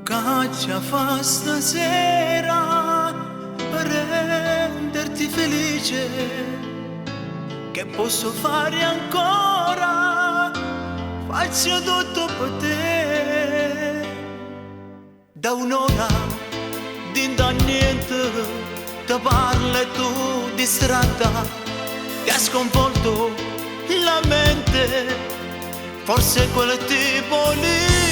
Caccia fa stasera per renderti felice, che posso fare ancora, faccio tutto per te. Da un'ora di da niente ti parlo e tu distratta, ti ha sconvolto la mente, forse quel tipo lì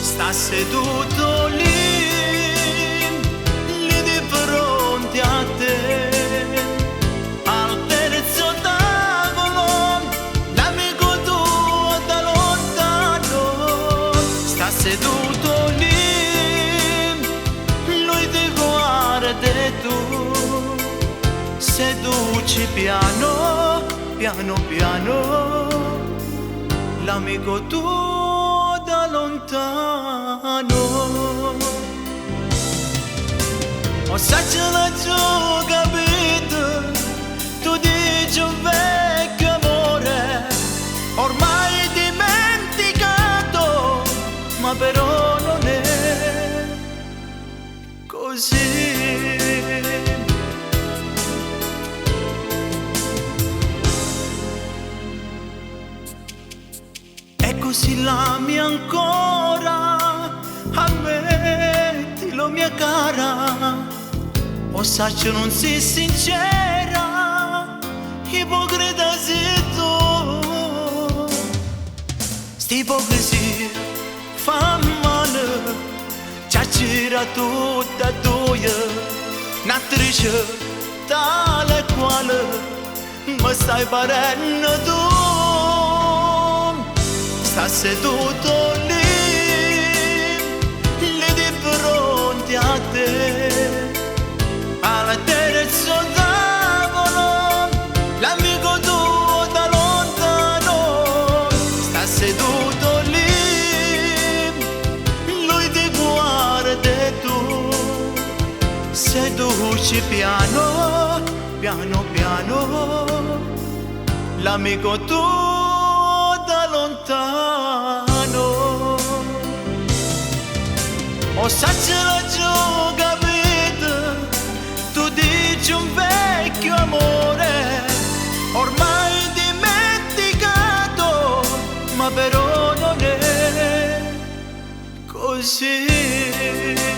sta seduto lì di fronte a te, al terzo tavolo, l'amico tuo da lontano, sta seduto lì, lui ti guarda e tu seduci piano, piano piano, l'amico tuo da lontano. O saccela giù, capito? Tu dici un vecchio amore, ormai dimenticato, ma però non è così. Così l'ami ancora, ammettilo mia cara, o saccio non sei sincera, ipocrita sei tu. Sti ipocrisia fa male, ciacira tutta tua, un'attrice tale quale, ma stai parendo tu. Sta seduto lì di fronte a te, al terzo tavolo, l'amico tuo da lontano, sta seduto lì, lui ti guarda e tu seduci piano, piano piano, l'amico tuo da lontano. O saccela giù, capito? Tu dici un vecchio amore, ormai dimenticato, ma però non è così.